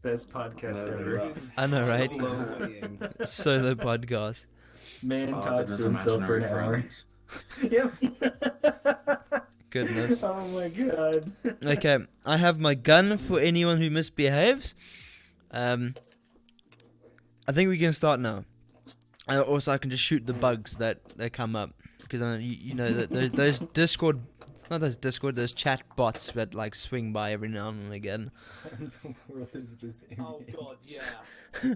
Best podcast ever. I know, right? Solo podcast. Man Bob talks and to his himself for an imaginary hour. friends. Yep. Goodness. Oh my god. Okay, I have my gun for anyone who misbehaves. I think we can start now. Also, I can just shoot the bugs that come up because you know that those Discord, not those Discord, those chat bots that like swing by every now and again. What in the world is this? Oh god, yeah.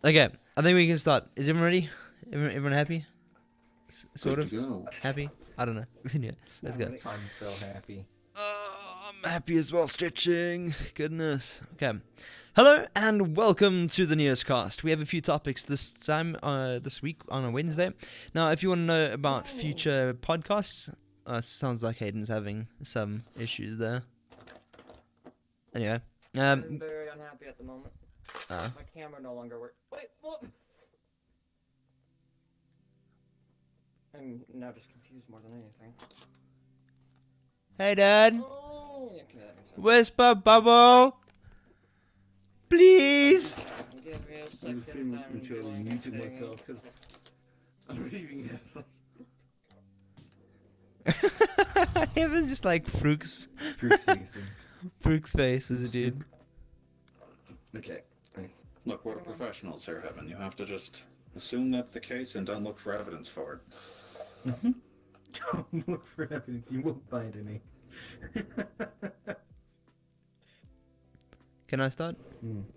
Okay, I think we can start. Is everyone ready? Everyone happy? Sort of Go. happy? I don't know. Yeah, let's go. I'm so happy. I'm happy as well, stretching. Goodness. Okay. Hello and welcome to the NeosCast. We have a few topics this time, this week on a Wednesday. Now, if you want to know about future podcasts, sounds like Hayden's having some issues there. Anyway, I'm very unhappy at the moment. uh, My camera no longer works. Wait, what? I'm now just confused more than anything. hey Dad, Oh, yeah, okay, that makes sense. whisper bubble, please. Give me a I'm second. just being I'm maturely doing muting a thing. myself because I'm reading It was just like Fruits Faces. faces, dude. Okay. Look, we're professionals here, Evan. You have to just assume that's the case and don't look for evidence for it. Don't look for evidence. You won't find any. Can I start?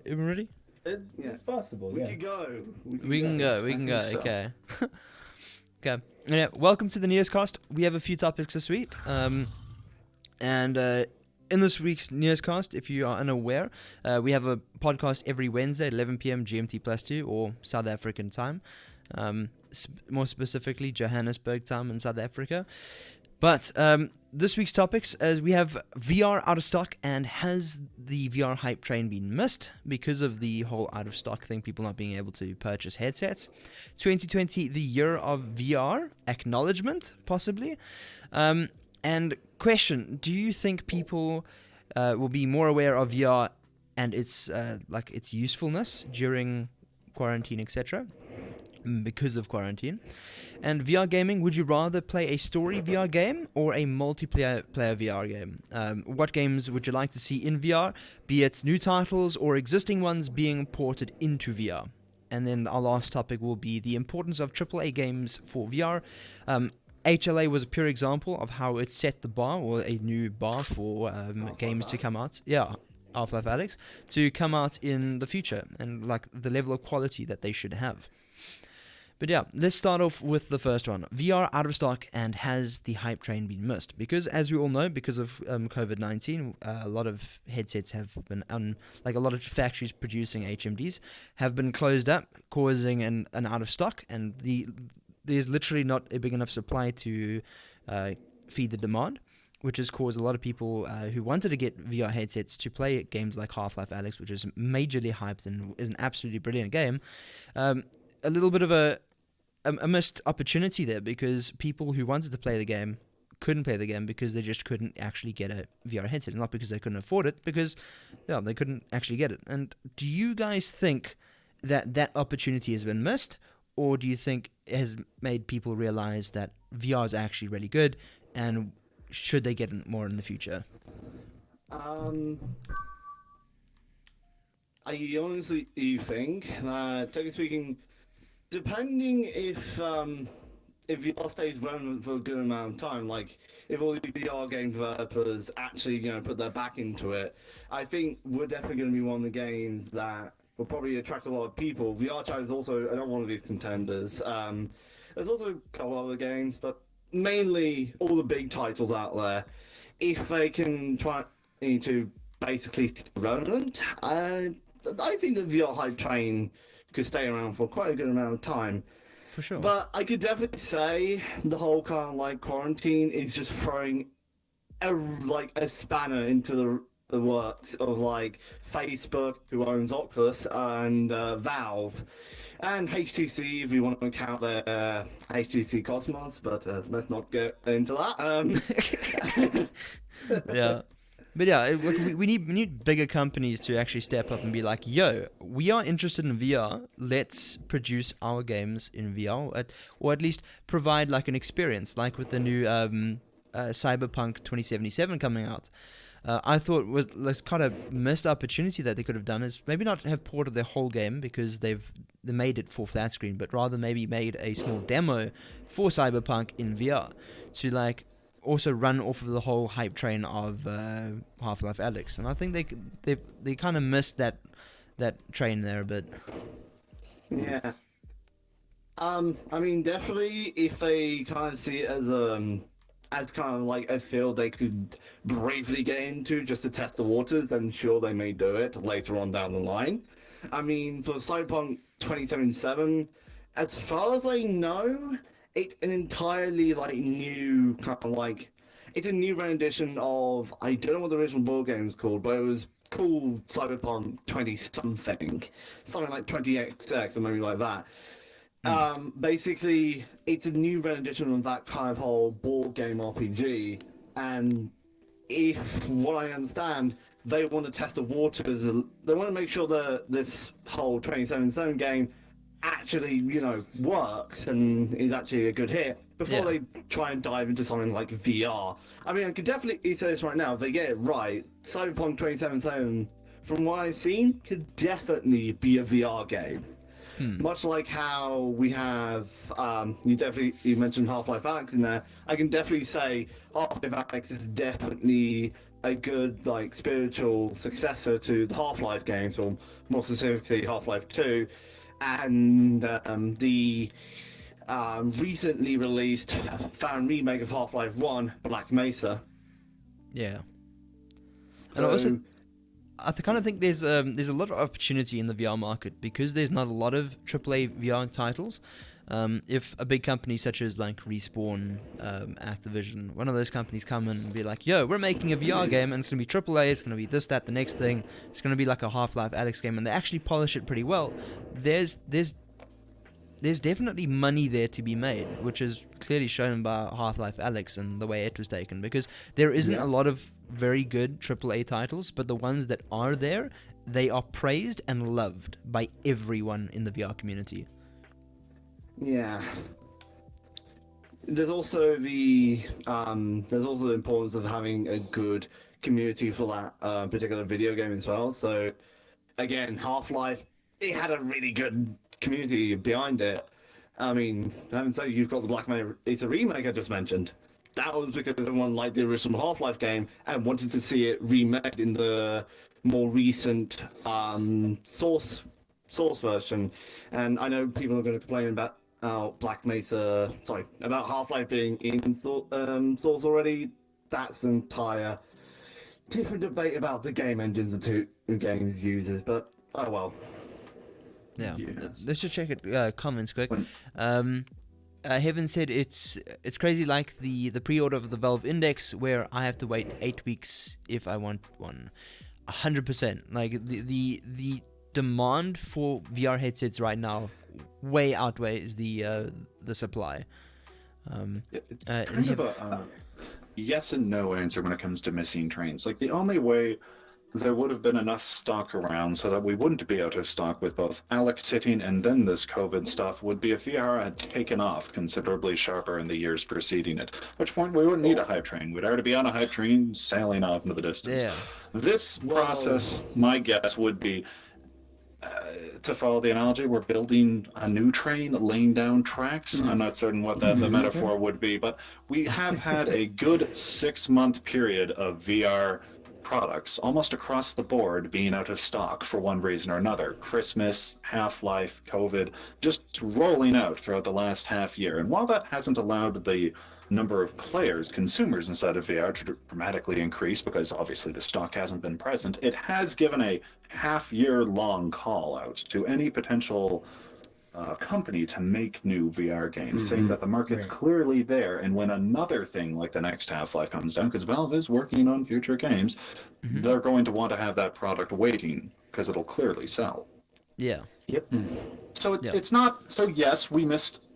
Everyone ready? It's possible. We Yeah. can go. We can go. I think so. Okay. Okay. Yeah, welcome to the NeosCast. We have a few topics this week. And in this week's NeosCast, if you are unaware, we have a podcast every Wednesday at 11 p.m. GMT plus 2 or South African time. More specifically, Johannesburg time in South Africa. But this week's topics is we have VR out of stock, and has the VR hype train been missed because of the whole out of stock thing, people not being able to purchase headsets? 2020, the year of VR, acknowledgement, possibly. And question, do you think people will be more aware of VR and its its usefulness during quarantine, etc.? Because of quarantine. And VR gaming, would you rather play a story VR game or a multiplayer VR game? What games would you like to see in VR, be it new titles or existing ones being ported into VR? And then our last topic will be the importance of AAA games for VR. HLA was a pure example of how it set the bar, or a new bar for games to come out. Yeah, Half-Life Alyx, to come out in the future, and like the level of quality that they should have. But yeah, let's start off with the first one. VR out of stock, and has the hype train been missed? Because as we all know, because of COVID-19, a lot of headsets have been, a lot of factories producing HMDs have been closed up, causing an out of stock, and there's literally not a big enough supply to feed the demand, which has caused a lot of people who wanted to get VR headsets to play games like Half-Life Alyx, which is majorly hyped and is an absolutely brilliant game. A little bit of a missed opportunity there, because people who wanted to play the game couldn't play the game because they just couldn't actually get a VR headset. Not because they couldn't afford it, because they couldn't actually get it. And do you guys think that opportunity has been missed, or do you think it has made people realize that VR is actually really good, and should they get it more in the future? I honestly think that, technically speaking, depending if VR stays relevant for a good amount of time, like if all the VR game developers actually, put their back into it, I think we're definitely going to be one of the games that will probably attract a lot of people. VR Chat is also another one of these contenders. There's also a couple other games, but mainly all the big titles out there. If they can try to basically stay relevant, I think the VR hype train could stay around for quite a good amount of time. For sure. But I could definitely say the whole kind of like quarantine is just throwing a spanner into the works of like Facebook, who owns Oculus, and Valve, and HTC, if you want to count their HTC Cosmos, but let's not get into that. Yeah. But yeah, look, we need bigger companies to actually step up and be like, yo, we are interested in VR. Let's produce our games in VR, or at least provide like an experience, like with the new Cyberpunk 2077 coming out. I thought was this kind of missed opportunity that they could have done is maybe not have ported their whole game because they made it for flat screen, but rather maybe made a small demo for Cyberpunk in VR to like also run off of the whole hype train of Half-Life Alyx, and I think they kind of missed that train there a bit. Yeah. I mean, definitely, if they kind of see it as kind of like a field they could bravely get into just to test the waters, then sure, they may do it later on down the line. I mean, for Cyberpunk 2077, as far as I know, it's an entirely like new kind of like it's a new rendition of I don't know what the original board game was called, but it was called Cyberpunk 20 something like 20XX or maybe like that. Basically, it's a new rendition of that kind of whole board game RPG, and if what I understand, they want to test the waters. They want to make sure that this whole 2077 game actually, works and is actually a good hit before they try and dive into something like VR. I mean, I could definitely say this right now. If they get it right, Cyberpunk 2077, from what I've seen, could definitely be a VR game. Much like how we have, you mentioned Half-Life Alyx in there. I can definitely say Half-Life Alyx is definitely a good, like, spiritual successor to the Half-Life games, or more specifically Half-Life 2, and the recently released fan remake of Half-Life 1, Black Mesa. Yeah. So, and also, I kind of think there's a lot of opportunity in the VR market because there's not a lot of AAA VR titles. If a big company such as like Respawn, Activision, one of those companies come in and be like, yo, we're making a VR game and it's going to be AAA, it's going to be this, that, the next thing, it's going to be like a Half-Life Alyx game, and they actually polish it pretty well, there's definitely money there to be made, which is clearly shown by Half-Life Alyx and the way it was taken, because there isn't a lot of very good AAA titles, but the ones that are there, they are praised and loved by everyone in the VR community. Yeah. There's also the importance of having a good community for that particular video game as well. So, again, Half-Life, it had a really good community behind it. I mean, I haven't said you've got the Black Mesa remake I just mentioned. That was because everyone liked the original Half-Life game and wanted to see it remade in the more recent source version. And I know people are going to complain about about Half-Life being in source already. That's an entire different debate about the game engines the two games uses, but oh well. Yeah, Yes. let's just check it. Comments quick. Heaven said it's crazy like the pre-order of the Valve Index, where I have to wait 8 weeks if I want one. 100%. Like the demand for VR headsets right now way outweighs the supply. It's kind of a yes and no answer when it comes to missing trains. Like, the only way there would have been enough stock around so that we wouldn't be out of stock with both Alex hitting and then this COVID stuff would be if VR had taken off considerably sharper in the years preceding it, at which point we wouldn't need a hype train. We'd already be on a hype train sailing off into the distance. Yeah. This process, my guess would be, to follow the analogy, we're building a new train, laying down tracks. I'm not certain what the metaphor would be, but we have had a good 6-month period of VR products almost across the board being out of stock for one reason or another. Christmas, Half-Life, COVID, just rolling out throughout the last half year. And while that hasn't allowed the number of players, consumers inside of VR to dramatically increase, because obviously the stock hasn't been present, it has given a half-year-long call out to any potential company to make new VR games, saying that the market's clearly there, and when another thing like the next Half-Life comes down, because Valve is working on future games, they're going to want to have that product waiting, because it'll clearly sell. Yeah. Yep. So it's not, so yes, we missed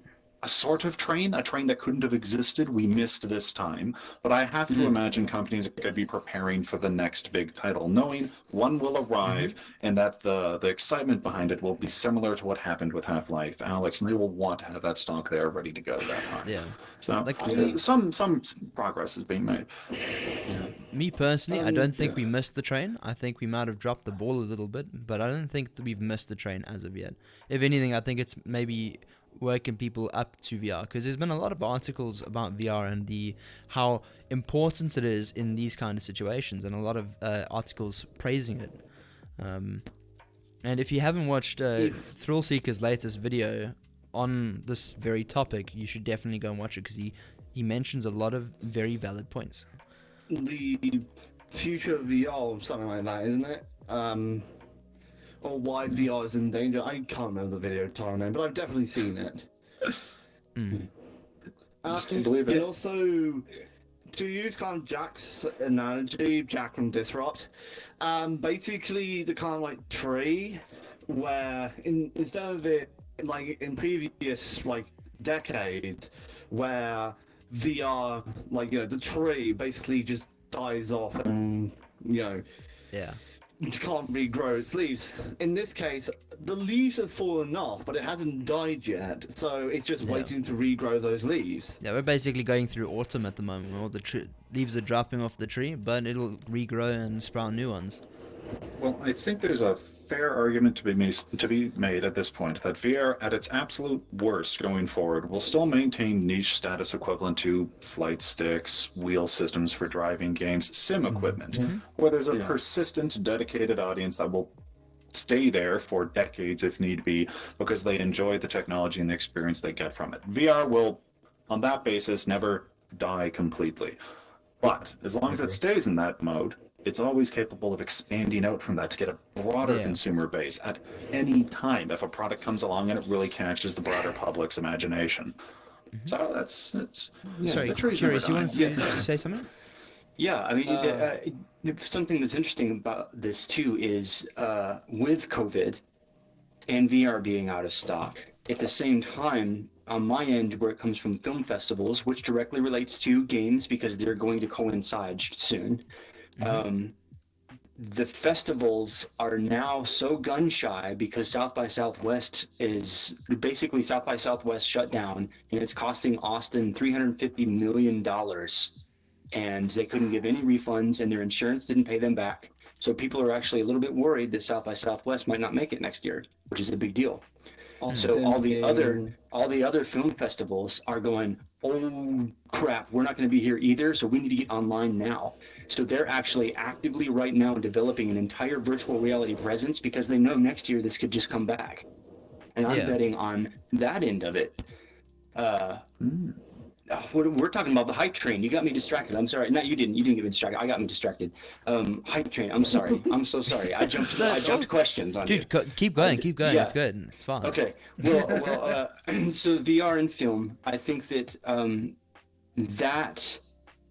a sort of train, a train that couldn't have existed. We missed this time. But I have to imagine companies are going to be preparing for the next big title, knowing one will arrive and that the excitement behind it will be similar to what happened with Half-Life Alyx, and they will want to have that stock there ready to go that time. Yeah. So Like- some progress is being made. Me personally, I don't think we missed the train. I think we might have dropped the ball a little bit, but I don't think that we've missed the train as of yet. If anything, I think it's maybe working people up to VR, because there's been a lot of articles about VR and how important it is in these kind of situations, and a lot of articles praising it. And if you haven't watched Thrill Seeker's latest video on this very topic, you should definitely go and watch it, because he mentions a lot of very valid points. The future of VR or something like that, isn't it? Or why VR is in danger. I can't remember the video title name, but I've definitely seen it. Just can't believe And it. also, to use kind of Jack's analogy, Jack from Disrupt, basically the kind of like tree where instead of it like in previous like decades where VR, like, you know, the tree basically just dies off and, you know, Yeah. it can't regrow its leaves. In this case, the leaves have fallen off, but it hasn't died yet, so it's just Yeah. waiting to regrow those leaves. Yeah, we're basically going through autumn at the moment, where all the leaves are dropping off the tree, but it'll regrow and sprout new ones. Well, I think there's a fair argument to be made at this point that VR, at its absolute worst going forward, will still maintain niche status equivalent to flight sticks, wheel systems for driving games, sim equipment, where there's a persistent, dedicated audience that will stay there for decades if need be because they enjoy the technology and the experience they get from it. VR will, on that basis, never die completely. But as long as it stays in that mode, it's always capable of expanding out from that to get a broader consumer base at any time if a product comes along and it really catches the broader public's imagination. So it's Sorry, the tree's Curious, you never wanted dying. to say something? Yeah, I mean, something that's interesting about this too is with COVID and VR being out of stock, at the same time, on my end, where it comes from film festivals, which directly relates to games because they're going to coincide soon. The festivals are now so gun shy because South by Southwest shut down, and it's costing Austin $350 million, and they couldn't give any refunds, and their insurance didn't pay them back. So people are actually a little bit worried that South by Southwest might not make it next year, which is a big deal. So all the other film festivals are going, oh crap, we're not going to be here either, so we need to get online now. So they're actually actively right now developing an entire virtual reality presence because they know next year this could just come back. And I'm betting on that end of it. We're talking about the hype train. You got me distracted. I'm sorry. No, you didn't. You didn't get me distracted. I got me distracted. Hype train. I'm sorry. I'm so sorry. I jumped questions on you. Dude, keep going. Yeah. It's good. It's fine. Okay. Well. So VR and film. I think that that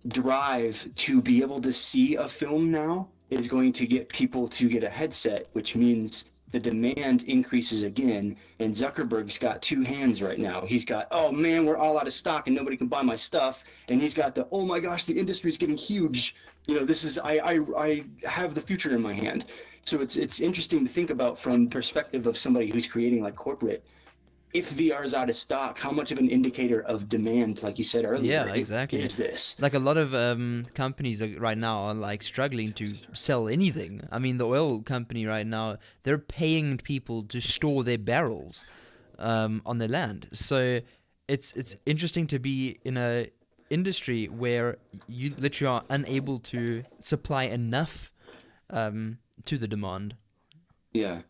drive to be able to see a film now is going to get people to get a headset, which means the demand increases again. And Zuckerberg's got two hands right now. He's got, oh man, we're all out of stock and nobody can buy my stuff. And he's got the, oh my gosh, the industry's getting huge. You know, this is, I have the future in my hand. So it's interesting to think about from the perspective of somebody who's creating like corporate. If VR is out of stock, how much of an indicator of demand, like you said earlier, exactly. is this? Like a lot of companies right now are like struggling to sell anything. I mean, the oil company right now, they're paying people to store their barrels on their land. So it's interesting to be in a industry where you literally are unable to supply enough to the demand. Yeah.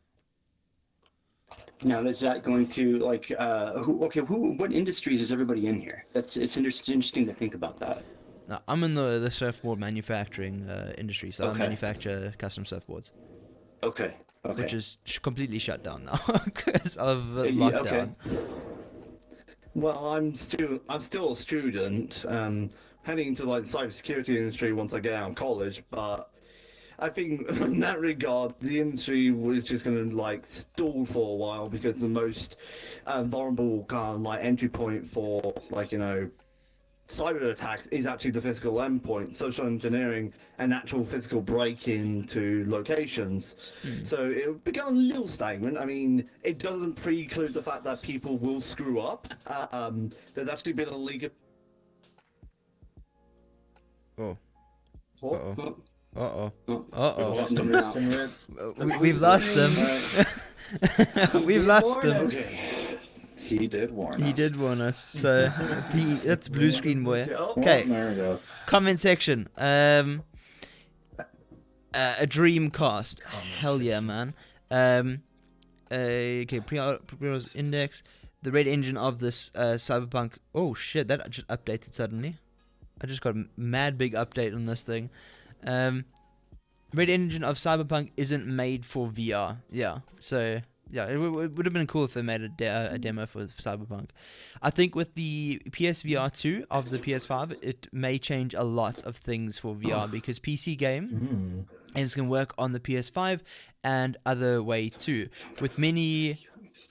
Now, is that going to like what industries is everybody in here? It's interesting to think about that. I'm in the surfboard manufacturing industry, so I manufacture custom surfboards. Okay. Which is completely shut down now because of lockdown. Okay. Well, I'm still a student, heading into like the cybersecurity industry once I get out of college. But I think in that regard, the industry was just going to like stall for a while because the most vulnerable kind of like entry point for like cyber attacks is actually the physical endpoint, social engineering, and actual physical break into locations. So it began a little stagnant. I mean, it doesn't preclude the fact that people will screw up. There's actually been a league of... Oh. What? Uh-oh. Uh-oh. Oh, Uh-oh. lost him. We've lost him. We've lost him. Okay. He did warn us. He did warn us. So that's blue screen boy. Well, Okay. there we go. Comment section. A Dreamcast. Hell yeah, man. Okay, pre-orders index. The red engine of this Cyberpunk. Oh shit, that just updated suddenly. I just got a mad big update on this thing. Red engine of Cyberpunk isn't made for VR. Yeah, so yeah, it would have been cool if they made a demo for Cyberpunk. I think with the PSVR 2 of the PS5, it may change a lot of things for VR because PC games can work on the PS5 and other way too. With many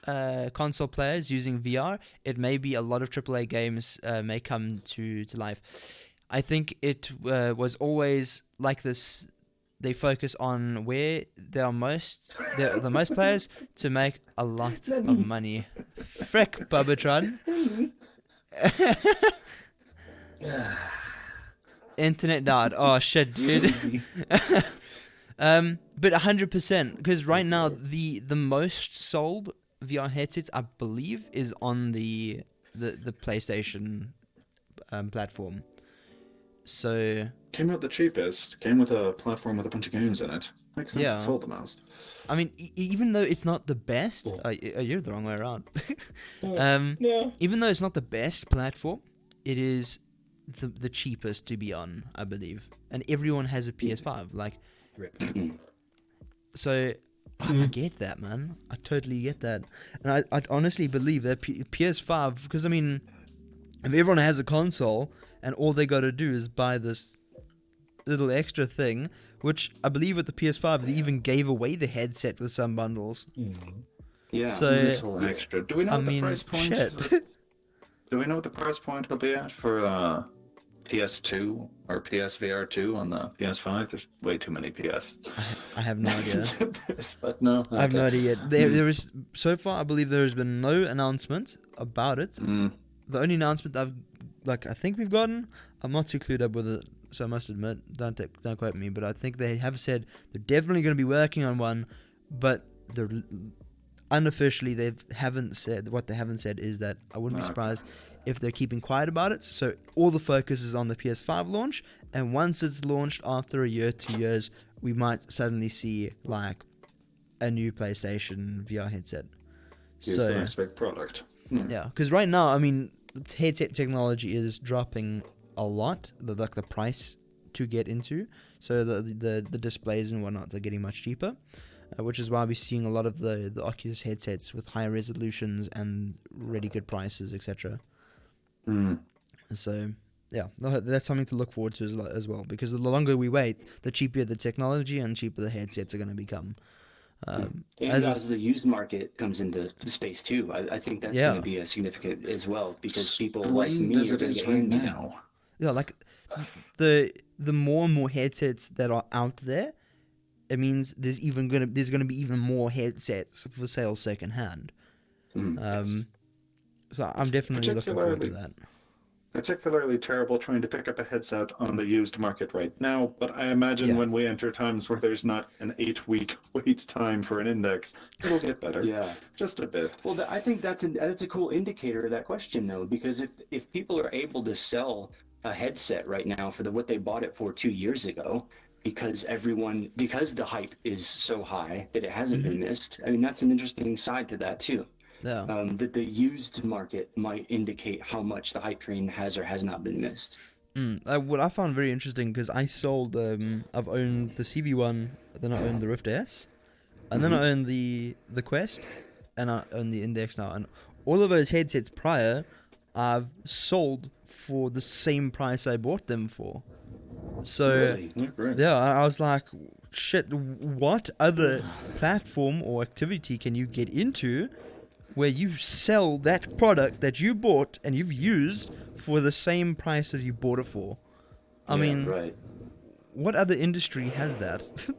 console players using VR, it may be a lot of AAA games may come to life. I think it was always like this. They focus on where there are the most players to make a lot of money. Frick, bobotron. Internet died. Oh shit, dude. But 100%, because right now the most sold VR headsets, I believe, is on the PlayStation platform. So Came out the cheapest. Came with a platform with a bunch of games in it. Makes sense. Yeah. It sold the most. I mean, even though it's not the best, you're the wrong way around. Even though it's not the best platform, it is the cheapest to be on, I believe. And everyone has a PS5. Like, so I get that, man. I totally get that, and I honestly believe that PS5. Because I mean, if everyone has a console and all they got to do is buy this little extra thing, which I believe with the PS5 they even gave away the headset with some bundles. Yeah. So Little extra. Do we know I what the mean, price point? shit. Do we know what the price point will be at for PS2 or PSVR 2 on the PS5? There's way too many PS. I have no idea. But no, I have no okay. idea yet. There is so far. I believe there has been no announcement about it. The only announcement I think we've gotten. I'm not too clued up with it, so I must admit, don't quote me, but I think they have said they're definitely going to be working on one, but they're unofficially they haven't said. What they haven't said is that I wouldn't be surprised if they're keeping quiet about it. So all the focus is on the PS5 launch, and once it's launched after a year, 2 years, we might suddenly see like a new PlayStation VR headset. Here's the next big product. Yeah, because right now, I mean, headset technology is dropping a lot. The price to get into, so the displays and whatnot are getting much cheaper, which is why we're seeing a lot of the Oculus headsets with higher resolutions and really good prices, etc. So yeah, that's something to look forward to as well, because the longer we wait, the cheaper the technology and cheaper the headsets are going to become. And as the used market comes into space too, I think that's going to be a significant as well, because people like me as are it going to is get right handy now. Yeah, like the more and more headsets that are out there, it means there's gonna be even more headsets for sale secondhand. So I'm definitely looking forward to that. Particularly terrible trying to pick up a headset on the used market right now, but I imagine when we enter times where there's not an 8-week wait time for an index, it'll get better. Yeah, just a bit. Well, I think that's a cool indicator of that question, though, because if people are able to sell a headset right now for what they bought it for 2 years ago, because the hype is so high that it hasn't been missed. I mean, that's an interesting side to that too. Yeah. That the used market might indicate how much the hype train has or has not been missed. What I found very interesting, because I sold, I've owned the CV1, then I owned the Rift S, and then I owned the Quest, and I own the Index now. And all of those headsets prior, I've sold for the same price I bought them for. So, Really? yeah, I was like, shit, what other platform or activity can you get into where you sell that product that you bought and you've used for the same price that you bought it for? I mean, right. what other industry has that?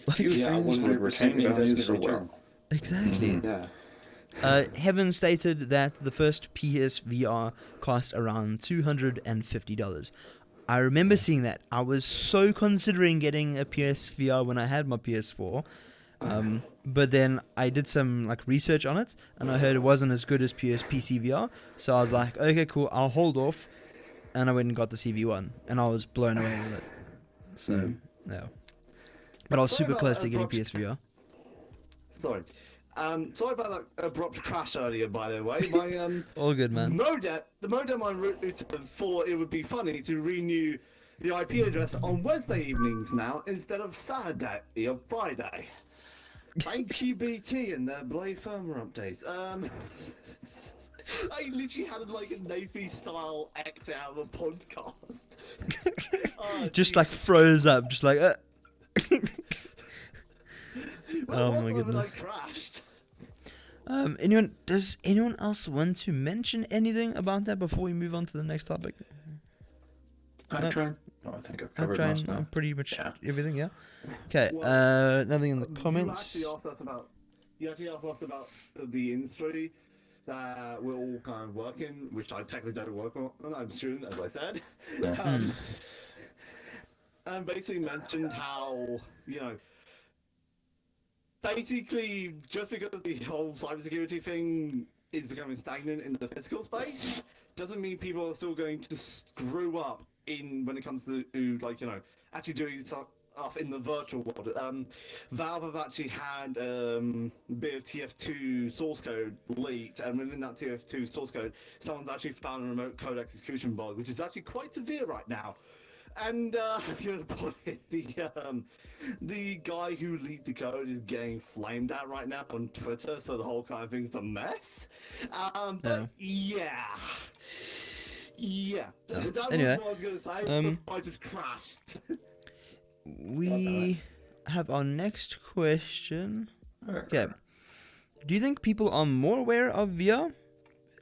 Like, Few Yeah, things would 100% retain value investment so return. well. exactly. Yeah. Heaven stated that the first PSVR cost around $250. I remember seeing that. I was so considering getting a PSVR when I had my PS4. But then I did some like research on it, and I heard it wasn't as good as PC VR. So I was like, okay, cool, I'll hold off. And I went and got the CV1, and I was blown away with it. So, yeah. But I was Sorry super about close that to getting abrupt- PSVR. Sorry. Sorry about that abrupt crash earlier, by the way. My All good, man. the modem I routed for it would be funny to renew the IP address on Wednesday evenings now instead of Saturday or Friday. Thank you, BT, and their Blade firmware updates. I literally had like a Navy style exit out of a podcast. Oh, Just like froze up, just like. Oh my goodness. I crashed. Does anyone else want to mention anything about that before we move on to the next topic? I think I've I'm covered most trying now. pretty much Yeah. everything, yeah. Okay, nothing in the comments. You actually asked us about the industry that we're all kind of working, which I technically don't work on. I'm a student, as I said. And basically mentioned how, basically just because the whole cybersecurity thing is becoming stagnant in the physical space, doesn't mean people are still going to screw up when it comes to actually doing stuff in the virtual world. Valve have actually had a bit of TF2 source code leaked, and within that TF2 source code, someone's actually found a remote code execution bug, which is actually quite severe right now. And the guy who leaked the code is getting flamed at right now on Twitter, so the whole kind of thing's a mess. But yeah. That Anyway, was what I was going to say. Before I just crashed. We have our next question. Okay. Do you think people are more aware of VR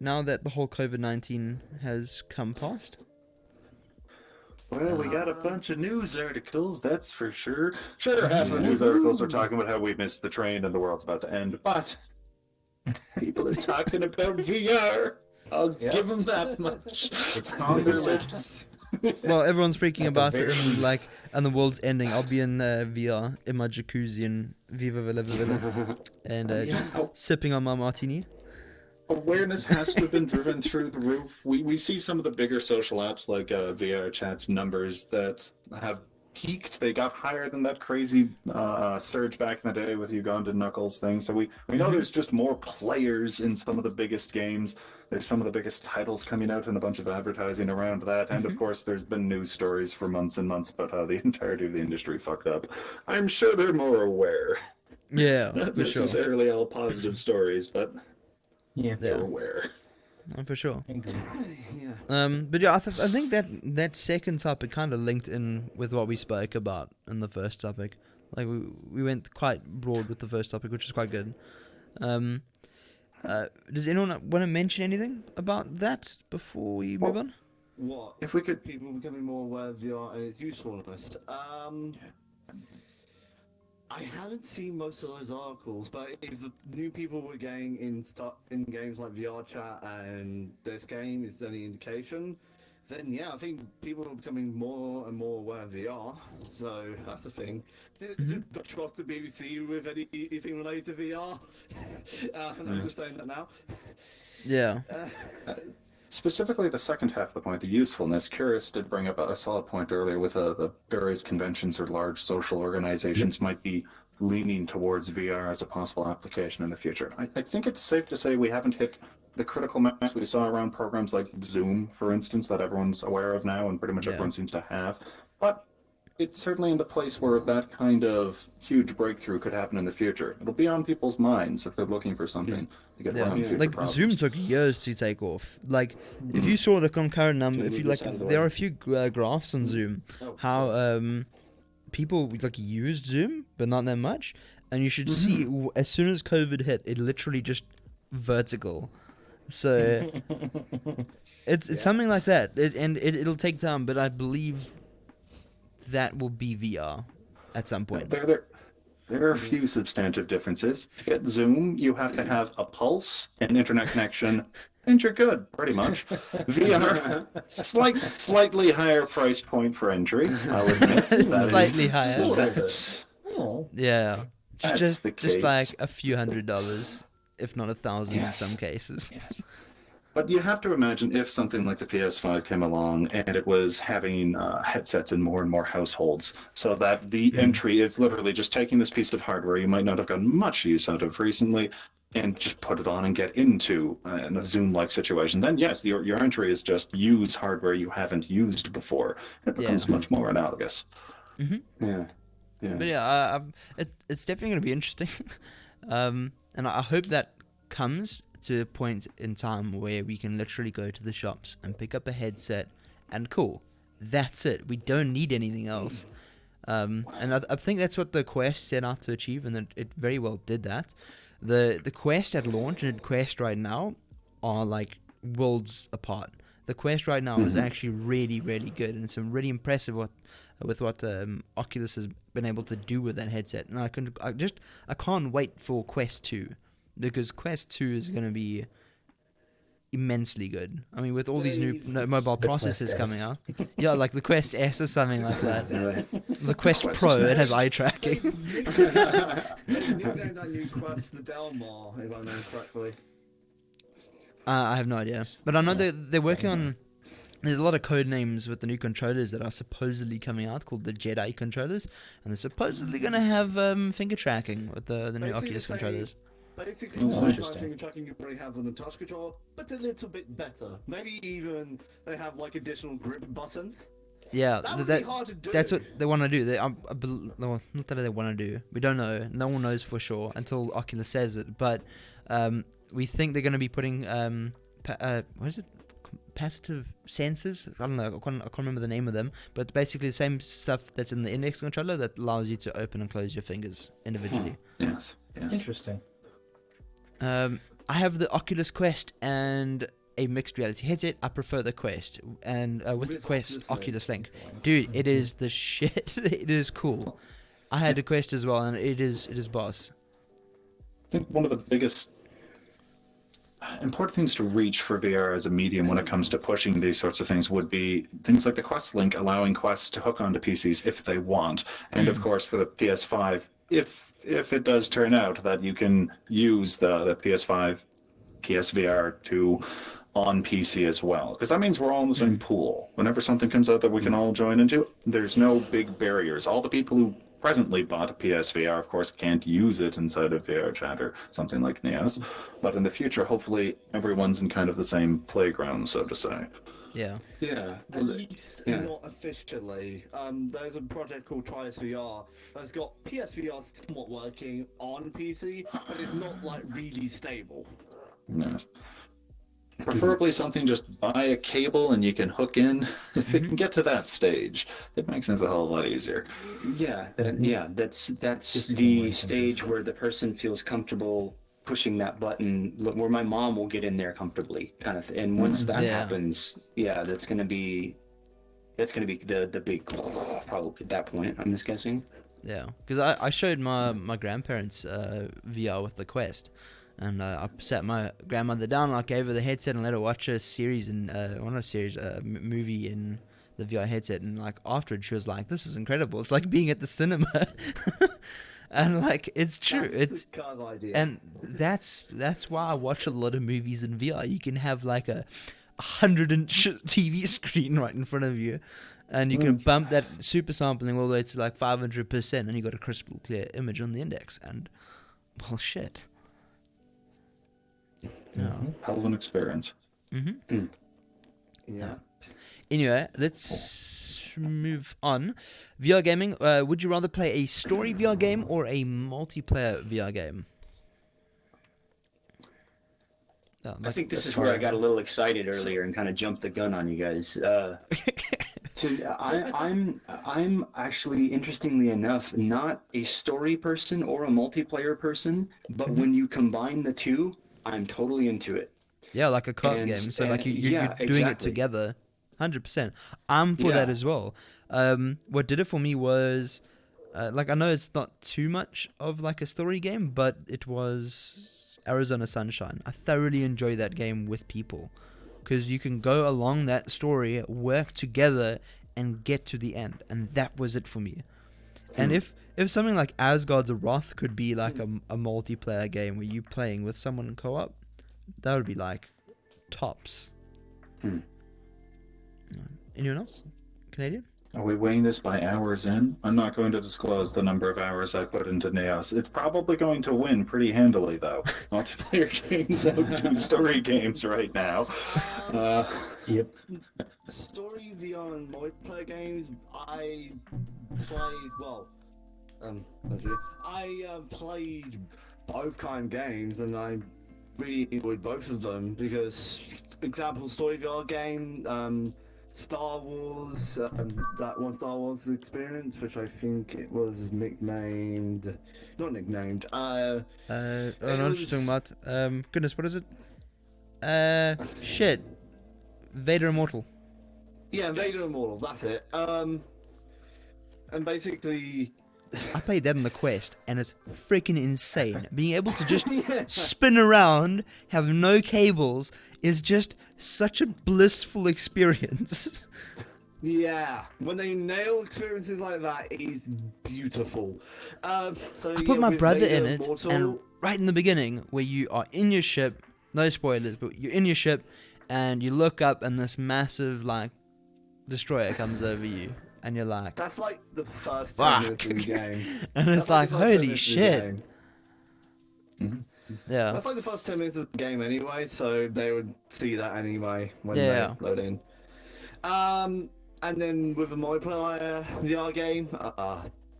now that the whole COVID-19 has come past? Well, we got a bunch of news articles, that's for sure. Sure, half of the news articles are talking about how we missed the train and the world's about to end, but people are talking about VR. I'll give them that much. It's on their lips. Well, everyone's freaking about it, very and the world's ending. I'll be in VR in my jacuzzi in Viva Villa Villa, and just sipping on my martini. Awareness has to have been driven through the roof. We see some of the bigger social apps like VR Chat's numbers that have peaked. They got higher than that crazy surge back in the day with Ugandan Knuckles thing. So we know there's just more players in some of the biggest games. There's some of the biggest titles coming out and a bunch of advertising around that. And of course, there's been news stories for months and months about how the entirety of the industry fucked up. I'm sure they're more aware. Yeah, Not for sure. necessarily all positive stories, but Yeah. they're aware. For sure. Indeed. But yeah, I think that second topic kind of linked in with what we spoke about in the first topic. Like we went quite broad with the first topic, which is quite good. Does anyone want to mention anything about that before we move on? What? If we could, People becoming more aware of VR and its usefulness. I haven't seen most of those articles, but if the new people were getting in games like VR Chat and this game is any indication, then yeah, I think people are becoming more and more aware of VR. So that's the thing. Just don't trust the BBC with anything related to VR. I'm just saying that now. Yeah. specifically the second half of the point, the usefulness, Curious did bring up a solid point earlier with the various conventions or large social organizations might be leaning towards VR as a possible application in the future. I think it's safe to say we haven't hit the critical mass we saw around programs like Zoom, for instance, that everyone's aware of now and pretty much everyone seems to have. But it's certainly in the place where that kind of huge breakthrough could happen in the future. It'll be on people's minds if they're looking for something to get around future like problems. Zoom took years to take off. Like if you saw the concurrent number, if you like, there are a few graphs on Zoom how people like used Zoom, but not that much. And you should see as soon as COVID hit, it literally just vertical. So it's something like that, it'll take time, but I believe that will be VR at some point. There are a few substantive differences. To get Zoom, you have to have a pulse, an internet connection, and you're good, pretty much. VR, slightly higher price point for entry, I'll admit. Slightly higher. Yeah, That's just the just case. like a few $100s, if not 1,000 Yes. in some cases. Yes. But you have to imagine if something like the PS5 came along and it was having headsets in more and more households, so that the entry is literally just taking this piece of hardware you might not have gotten much use out of recently and just put it on and get into a Zoom-like situation, then yes, your entry is just use hardware you haven't used before. It becomes much more analogous. Yeah. But yeah, it's definitely going to be interesting. And I hope that comes to a point in time where we can literally go to the shops and pick up a headset and cool, that's it. We don't need anything else. And I think that's what the Quest set out to achieve, and it very well did that. The Quest at launch and the Quest right now are like worlds apart. The Quest right now is actually really, really good, and it's really impressive with what Oculus has been able to do with that headset. And I can't wait for Quest 2. Because Quest 2 is going to be immensely good. I mean, with all these new mobile processors coming out. Yeah, like the Quest S or something like that. The Quest Pro, it has eye tracking. That new Quest, the Delmar, if I know correctly. I have no idea. But I know they're working on... There's a lot of code names with the new controllers that are supposedly coming out called the Jedi controllers. And they're supposedly going to have finger tracking with the new Oculus controllers. Basically, Oh, the same interesting. finger tracking you probably have on the touch controller, but a little bit better. Maybe even they have like additional grip buttons. Yeah, That would be hard to do. that's what they want to do. No, not that they want to do. We don't know. No one knows for sure until Oculus says it. But we think they're going to be putting what is it? Capacitive sensors. I don't know. I can't remember the name of them. But basically the same stuff that's in the index controller that allows you to open and close your fingers individually. Yes. Interesting. I have the Oculus Quest and a mixed reality headset. I prefer the Quest, and with the Quest Oculus Link, dude, it is the shit. It is cool. I had the Quest as well, and it is boss. I think one of the biggest important things to reach for VR as a medium when it comes to pushing these sorts of things would be things like the Quest Link, allowing Quests to hook onto PCs if they want, and of course for the PS5, if it does turn out that you can use the PS5 PSVR 2 on PC as well, because that means we're all in the same pool. Whenever something comes out that we can all join into, there's no big barriers. All the people who presently bought a PSVR, of course, can't use it inside of VR Chat or something like Neos, but in the future, hopefully, everyone's in kind of the same playground, so to say. Yeah. Yeah. At least not officially. There's a project called TriSVR that's got PSVR somewhat working on PC, but it's not like really stable. Yes. Preferably something just buy a cable and you can hook in. If it can get to that stage, it makes things a hell of a lot easier. Yeah, that's Just the one stage where the person feels comfortable pushing that button, where my mom will get in there comfortably, kind of. And once that happens, that's gonna be the big probably at that point. I'm just guessing. Yeah, because I showed my grandparents VR with the Quest, and I sat my grandmother down and I gave her the headset and let her watch a series movie in the VR headset, and like afterwards she was like, "This is incredible! It's like being at the cinema." And like it's true, That's the kind of idea. and that's why I watch a lot of movies in VR. You can have like a 100-inch TV screen right in front of you, and you can bump that super sampling all the way to like 500%, and you got a crystal clear image on the index. And well, shit. No. Hell of an experience. Yeah. Anyway, let's move on. VR gaming. Would you rather play a story VR game or a multiplayer VR game? Oh, I think this is where I got a little excited earlier and kind of jumped the gun on you guys. To So I'm actually, interestingly enough, not a story person or a multiplayer person, but when you combine the two, I'm totally into it. Yeah, like a co-op And- game. So like and- you're yeah, doing it exactly. together. 100%. I'm for that Yeah. as well. What did it for me was, like, I know it's not too much of like a story game, but it was Arizona Sunshine. I thoroughly enjoy that game with people, because you can go along that story, work together, and get to the end. And that was it for me. And if something like Asgard's Wrath could be like a multiplayer game where you're playing with someone in co-op, that would be like tops. Anyone else? Canadian? Are we weighing this by hours in? I'm not going to disclose the number of hours I put into Neos. It's probably going to win pretty handily, though. Multiplayer games outdo story games right now. Yep. Story VR and multiplayer games, I played, well, actually, I played both kind of games, and I really enjoyed both of them, because, example, story VR game, Star Wars, that one Star Wars experience, which I think it was nicknamed, not nicknamed, Oh, It no, what you're talking was- about. Goodness, what is it? Shit. Vader Immortal. yeah, Vader Immortal, that's it, and basically, I played that on the Quest, and it's freaking insane. Being able to just yeah. spin around, have no cables, is just such a blissful experience. Yeah, when they nail experiences like that, it is beautiful. So I put my with brother Vader in it, Immortal, and right in the beginning, where you are in your ship, no spoilers, but you're in your ship, and you look up, and this massive, like, destroyer comes over you, and you're like, that's like the first Fuck. 10 minutes of the game. and it's That's like, the first 10 holy minutes of the shit. game. Yeah. That's like the first 10 minutes of the game anyway, so they would see that anyway when Yeah. they load in. And then with a multiplayer VR game,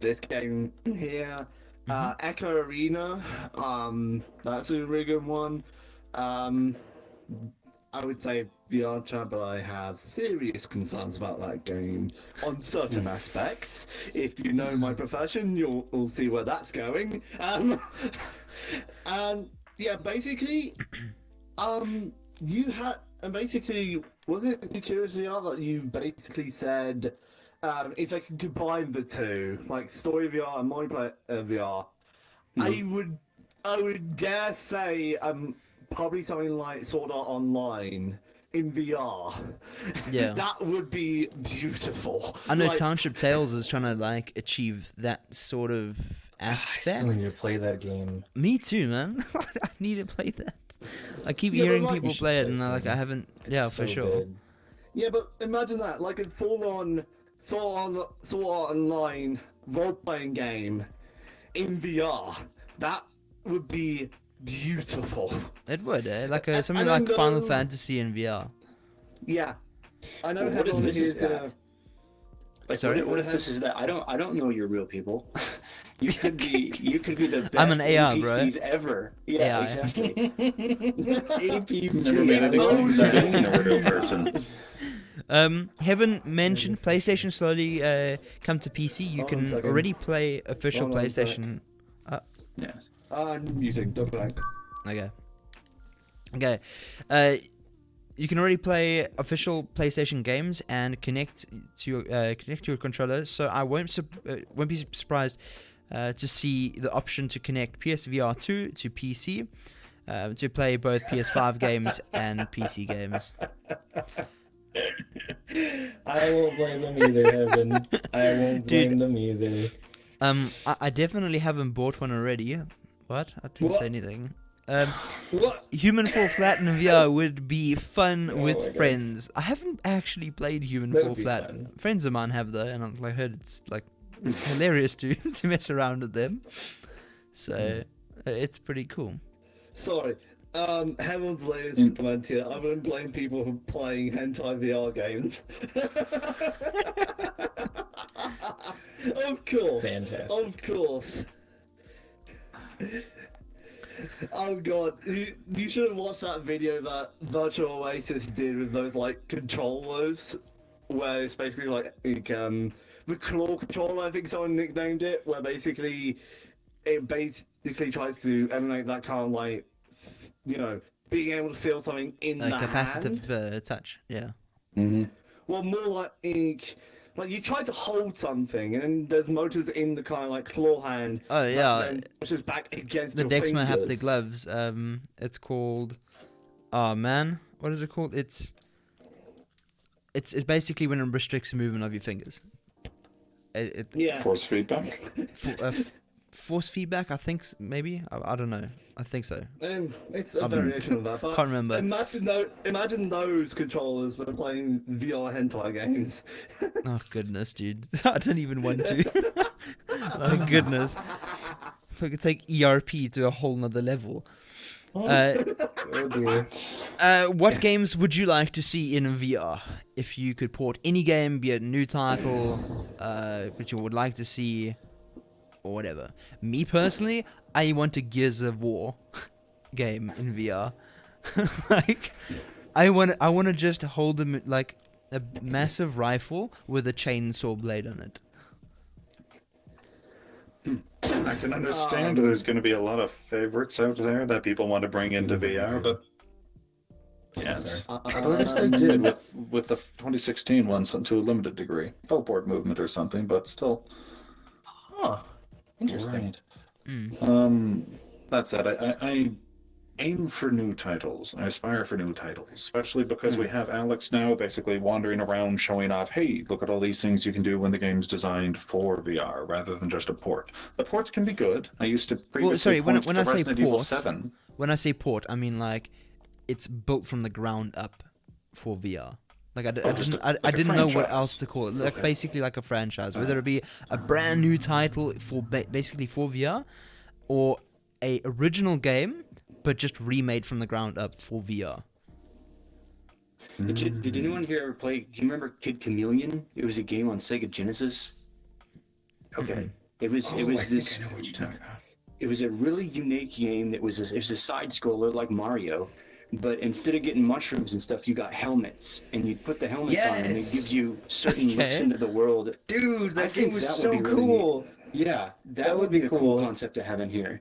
this game here, Echo Arena, that's a really good one. I would say VR chat, but I have serious concerns about that game on certain aspects. If you know my profession, you'll see where that's going. And yeah, basically, you had, and basically, was it New Curious VR that you basically said, if I could combine the two, like story VR and multiplayer VR, I would dare say, probably something like Sword Art Online in VR. Yeah. That would be beautiful. I know Like, Township Tales is trying to, like, achieve that sort of I still aspect. need to play that game. Me too, man. I need to play that. I keep Yeah, but, hearing like, people you should play it, play and it, I Simon. haven't. It's Yeah, so for sure. good. Yeah, but imagine that, like a full-on Sword Art Online role-playing game in VR. That would be beautiful. It would, eh? Like something and I like Final know- Fantasy in VR. Yeah, I know. Well, what if everyone this here is gonna. that? Like, Sorry? what if this is that? I don't know you're real people. You could be the best I'm an AI, bro. NPCs ever. Yeah, AI. exactly. APC. Never made it Oh, except being a real person. Heaven mentioned PlayStation slowly come to PC. You Hold on a can second. already play official Hold on a sec. PlayStation. Yes. Music, don't blank. Okay. You can already play official PlayStation games and connect to your controller. So I won't be surprised to see the option to connect PSVR 2 to PC to play both PS5 games and PC games. I won't blame them either, Heaven. I won't blame Dude. them either. I definitely haven't bought one already. What? I didn't What? say anything. What? Human Fall Flat in VR would be fun Oh my with God. friends. I haven't actually played Human That Fall would be Flat. fun. Friends of mine have though, and I've heard it's like hilarious to to mess around with them. So it's pretty cool. Sorry. Heaven's latest comment here. I wouldn't blame people for playing hentai VR games. Of course. Fantastic. Of course. Oh god, you should have watched that video that Virtual Oasis did with those like controllers where it's basically like the claw controller, I think someone nicknamed it, where basically it basically tries to emulate that kind of like, being able to feel something in the capacitive hand. touch. Yeah. Mm-hmm. Well, more like you try to hold something, and then there's motors in the kind of like claw hand. Oh that yeah. then pushes back against The your Dexma fingers. haptic gloves. It's called. Oh man, what is it called? It's basically when it restricts the movement of your fingers. Yeah. Force feedback. Force feedback, I think maybe. I don't know. I think so. It's a variation of that. But Can't remember. Imagine those controllers when playing VR hentai games. Oh goodness, dude! I don't even want to. Oh goodness! If I could take ERP to a whole nother level. Oh dear. What games would you like to see in VR? If you could port any game, be it a new title, that you would like to see, or whatever. Me personally, I want a Gears of War game in VR. Like, I want to just hold them like a massive rifle with a chainsaw blade on it. I can understand there's going to be a lot of favorites out there that people want to bring into VR, but yes, I guess they did with the 2016 one to a limited degree, teleport movement or something, but still. Huh. Interesting. Right. That said, I aim for new titles. I aspire for new titles, especially because we have Alex now basically wandering around showing off, hey, look at all these things you can do when the game's designed for VR rather than just a port. The ports can be good. I used to previously when point I to say Resident Evil port, 7. When I say port, I mean like it's built from the ground up for VR. Like I didn't know what else to call it. Like basically like a franchise, whether it be a brand new title for basically for VR, or a original game but just remade from the ground up for VR. Did anyone here ever play? Do you remember Kid Chameleon? It was a game on Sega Genesis. Okay, it was I this. think I know what you're talking about. It was a really unique game that was it was a side scroller like Mario, but instead of getting mushrooms and stuff, you got helmets, and you'd put the helmets on, and it gives you certain looks into the world. Dude, I that think game was that so would be really cool. neat. Yeah, that would would be be a cool cool. concept to have in here.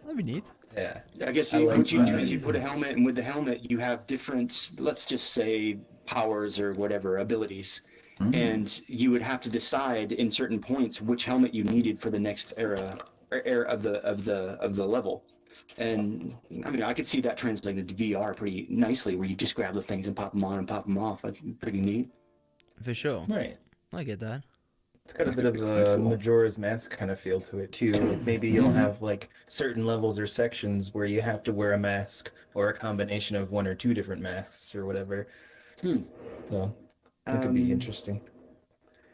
That'd be neat. Yeah. I guess I like what you do that. is you put a helmet, and with the helmet, you have different, let's just say, powers or whatever abilities, and you would have to decide in certain points which helmet you needed for the next era of the level. And I mean, I could see that translated to VR pretty nicely, where you just grab the things and pop them on and pop them off. That's pretty neat. For sure. Right. I get that. It's got a bit of a Majora's Mask kind of feel to it too. Like maybe you'll have like certain levels or sections where you have to wear a mask or a combination of one or two different masks or whatever. So that could be interesting.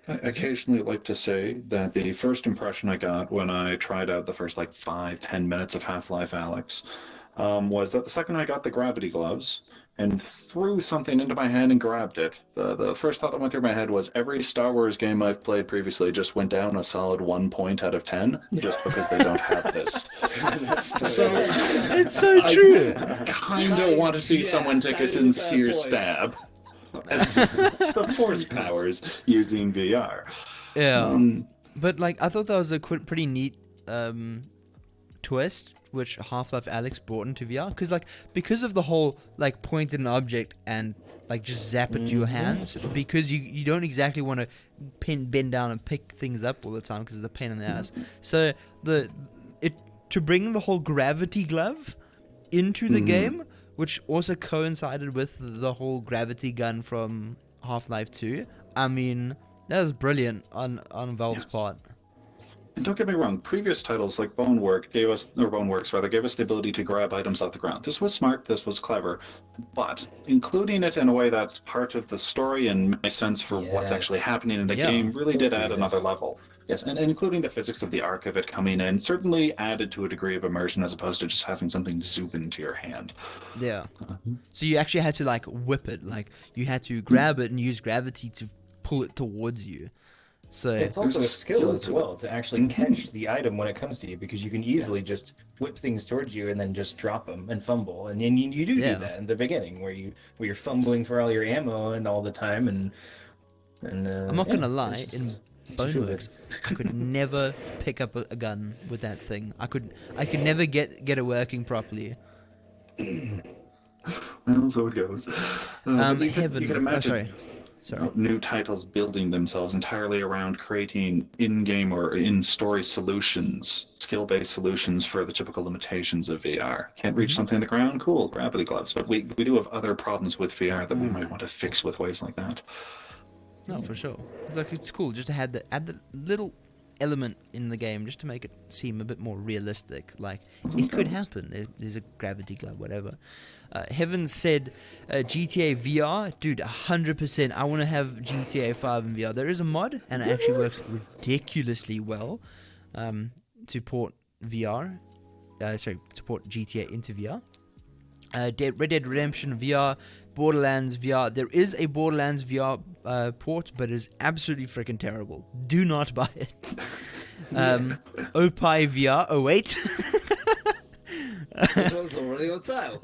I occasionally like to say that the first impression I got when I tried out the first 5-10 minutes of Half-Life Alyx was that the second I got the gravity gloves and threw something into my hand and grabbed it, the first thought that went through my head was every Star Wars game I've played previously just went down a solid 1 point out of 10 just because they don't have this. So It's so true. kind of want to see someone take a sincere stab at the Force powers using VR. Yeah. But like I thought that was a pretty neat twist which Half-Life Alyx brought into VR, because of the whole point at an object and just zap it to your hands, because you don't exactly want to bend down and pick things up all the time because it's a pain in the ass. So to bring the whole gravity glove into the game, which also coincided with the whole gravity gun from Half-Life 2. I mean, that was brilliant on Valve's part. And don't get me wrong, previous titles like Boneworks gave us the ability to grab items off the ground. This was smart, this was clever, but including it in a way that's part of the story and makes sense for what's actually happening in the game really did add another level. Yes, and including the physics of the arc of it coming in certainly added to a degree of immersion as opposed to just having something zoom into your hand. Yeah. So you actually had to whip it, you had to grab it and use gravity to pull it towards you. So It's also a There's a skill skill as to it. well to actually catch the item when it comes to you, because you can easily just whip things towards you and then just drop them and fumble. And you do Yeah. that in the beginning where you're fumbling for all your ammo and all the time and I'm not gonna lie, it's in just- it's feel good. Boneworks, I could never pick up a gun with that thing. I could never get it working properly. Well, so it goes. But you Heaven. could imagine Sorry. new titles building themselves entirely around creating in-game or in-story solutions, skill-based solutions for the typical limitations of VR. Can't reach something on the ground? Cool, gravity gloves. But we do have other problems with VR that we might want to fix with ways like that. No, for sure. It's cool just to add the little element in the game just to make it seem a bit more realistic. Like it could happen. There's a gravity glove, whatever. Heaven said GTA VR, dude, 100%. I want to have GTA 5 in VR. There is a mod, and it actually works ridiculously well to port VR. To port GTA into VR. Red Dead Redemption VR, Borderlands VR. There is a Borderlands VR port, but it is absolutely freaking terrible. Do not buy it. Opie VR. Oh wait, This one's already on sale.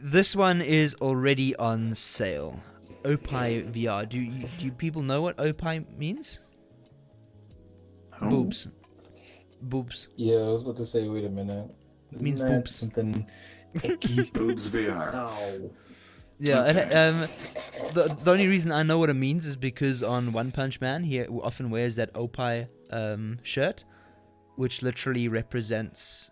this one is already on sale. Opie VR. Do you people know what Opie means? Oh. Boobs. Boobs. Yeah, I was about to say, wait a minute. It means Isn't that boobs. something Boobs VR. Oh. Yeah, the only reason I know what it means is because on One Punch Man, he often wears that Opie shirt, which literally represents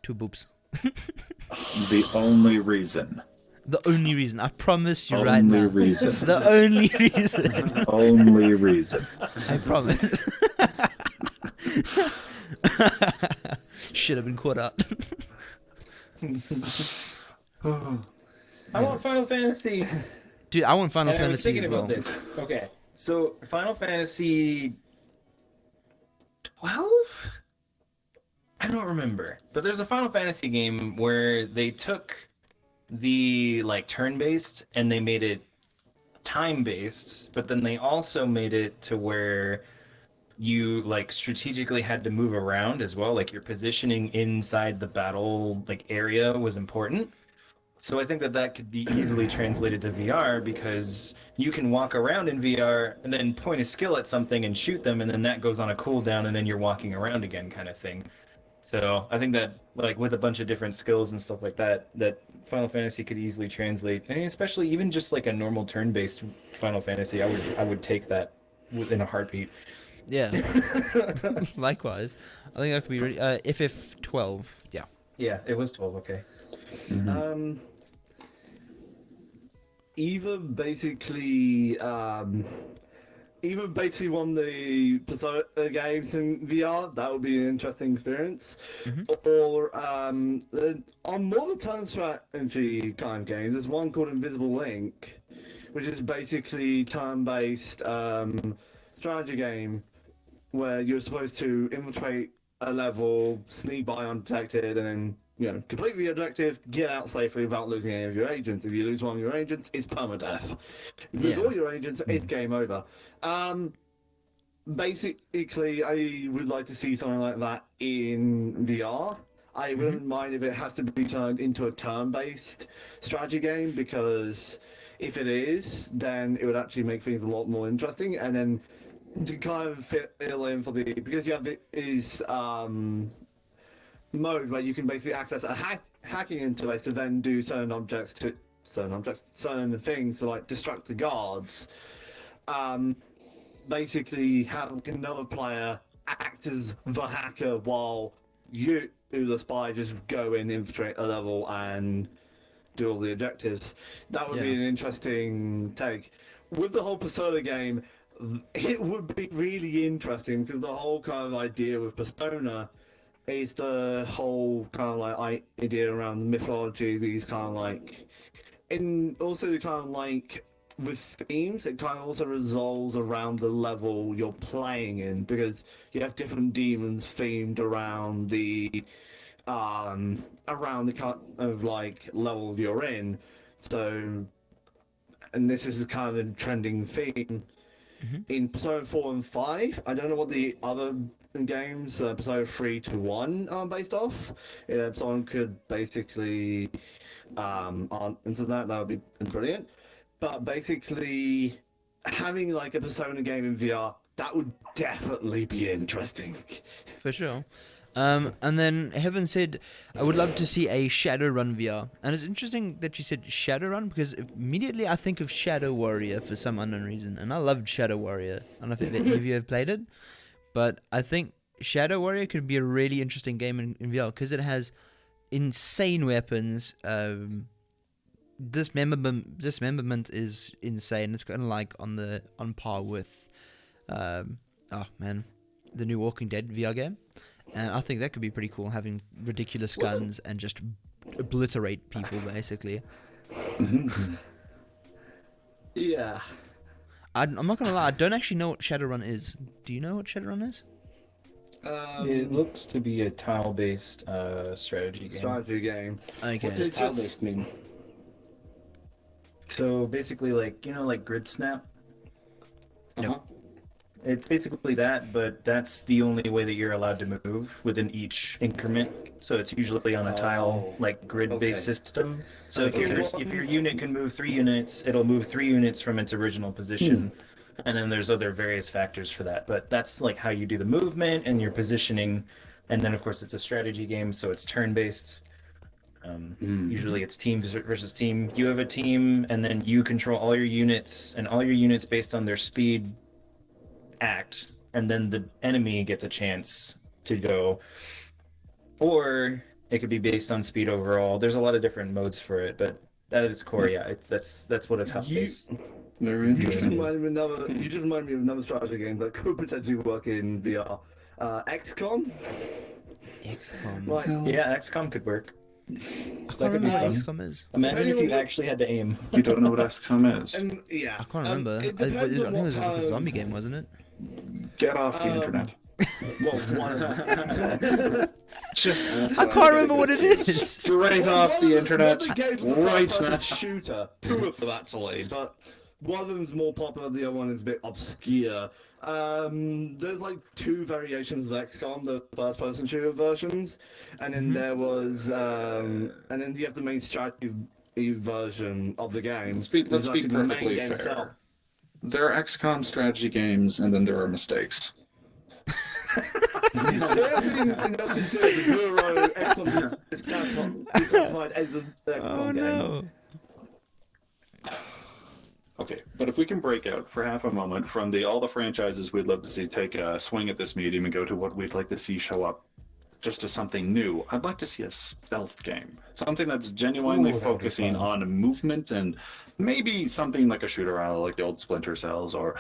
two boobs. The only reason. The only reason. I promise you right now. Only reason. The only reason. Only reason. I promise. Should have been caught out. I want Final Fantasy. Dude, I want Final And I was Fantasy thinking as well. about this. Okay, so Final Fantasy 12? I don't remember, but there's a Final Fantasy game where they took the like turn-based and they made it time-based, but then they also made it to where you like strategically had to move around as well, like your positioning inside the battle like area was important. So I think that could be easily translated to VR, because you can walk around in VR and then point a skill at something and shoot them, and then that goes on a cooldown, and then you're walking around again, kind of thing. So I think that like with a bunch of different skills and stuff like that, that Final Fantasy could easily translate. I mean, especially even just like a normal turn-based Final Fantasy, I would take that within a heartbeat. Yeah. Likewise. I think that could be really... FF12. Yeah. Yeah, it was 12. Okay. Either basically one of the Persona games in VR, that would be an interesting experience. Or on more of a turn strategy kind of games, there's one called Invisible Link, which is basically turn-based strategy game where you're supposed to infiltrate a level, sneak by undetected, and then complete the objective, get out safely without losing any of your agents. If you lose one of your agents, it's permadeath. If you lose all your agents, it's game over. Basically, I would like to see something like that in VR. I wouldn't mind if it has to be turned into a turn-based strategy game, because if it is, then it would actually make things a lot more interesting. And then to kind of fill in for because you have this mode where you can basically access a hacking interface to then do certain things to like distract the guards. Basically have another player act as the hacker while you, the spy, just go in, infiltrate a level and do all the objectives. That would be an interesting take. With the whole Persona game, it would be really interesting, because the whole kind of idea with Persona is the whole kind of like idea around the mythology, these kind of like, and also the kind of like with themes, it kind of also resolves around the level you're playing in, because you have different demons themed around the kind of like level you're in. So, and this is kind of a trending theme. in Persona 4 and 5. I don't know what the other games, Persona 3 to 1, are based off. If someone could basically answer that would be brilliant. But basically, having like a Persona game in VR, that would definitely be interesting. For sure. And then Heaven said, I would love to see a Shadowrun VR. And it's interesting that you said Shadowrun because immediately I think of Shadow Warrior for some unknown reason. And I loved Shadow Warrior. I don't know if any of you have played it. But I think Shadow Warrior could be a really interesting game in VR because it has insane weapons. Dismemberment is insane. It's kind of like on par with, the new Walking Dead VR game. And I think that could be pretty cool, having ridiculous guns and just obliterate people, basically. Yeah. I'm not gonna lie, I don't actually know what Shadowrun is. Do you know what Shadowrun is? It looks to be a tile-based strategy game. Strategy game. Okay. What does tile-based mean? So basically, like Grid Snap. Uh-huh. It's basically that, but that's the only way that you're allowed to move within each increment. So it's usually on a tile, like grid-based system. So if your unit can move 3 units, it'll move 3 units from its original position. And then there's other various factors for that. But that's like how you do the movement and your positioning. And then, of course, it's a strategy game, so it's turn-based. Usually it's team versus team. You have a team, and then you control all your units, and all your units based on their speed act, and then the enemy gets a chance to go. Or it could be based on speed overall. There's a lot of different modes for it, but at its core, yeah, that's what a top-based. Very You just interesting. reminded me of another strategy game that could potentially work in VR. XCOM. XCOM. Like, Yeah, XCOM could work. I that can't could be remember what fun. XCOM is. Imagine if you actually had to aim. You don't know what XCOM is. yeah. I can't remember. It I depends think on it was what, like a zombie game, wasn't it? Get off the internet. Well, one of them. Just I can't remember what it is. right off the internet. One of the games was a Right first-person now. shooter. 2 of them actually, but one of them's more popular. The other one is a bit obscure. There's like 2 variations of XCOM, the first-person shooter versions, and then there was, and then you have the main strategy version of the game. Let's be which is actually the main perfectly game fair. itself. There are XCOM strategy games, and then there are mistakes. You seriously not consider the Euro XCOM is classified as an XCOM game? Okay, but if we can break out for half a moment from all the franchises we'd love to see take a swing at this medium and go to what we'd like to see show up just as something new, I'd like to see a stealth game. Something that's genuinely Ooh, that would be focusing fun. on movement and maybe something like a shooter out like the old Splinter Cells or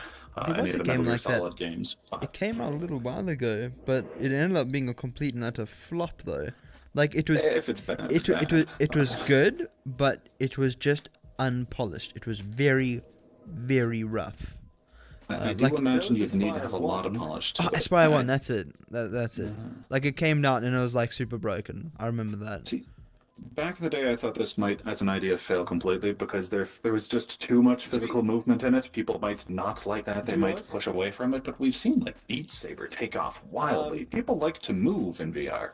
There any was of a the game Metal Gear like that. Solid games. It came out a little while ago, but it ended up being a complete and utter flop, though. Like it was, If it's bad, it was good, but it was just unpolished. It was very, very rough. I do like- imagine There was you'd need to have a Aspire lot of 1. polished. Oh, Aspire 1, that's it. That's it. Like it came out and it was like super broken. I remember that. See, back in the day, I thought this might, as an idea, fail completely because there was just too much physical movement in it. People might not like that; they might push away from it. But we've seen like Beat Saber take off wildly. People like to move in VR.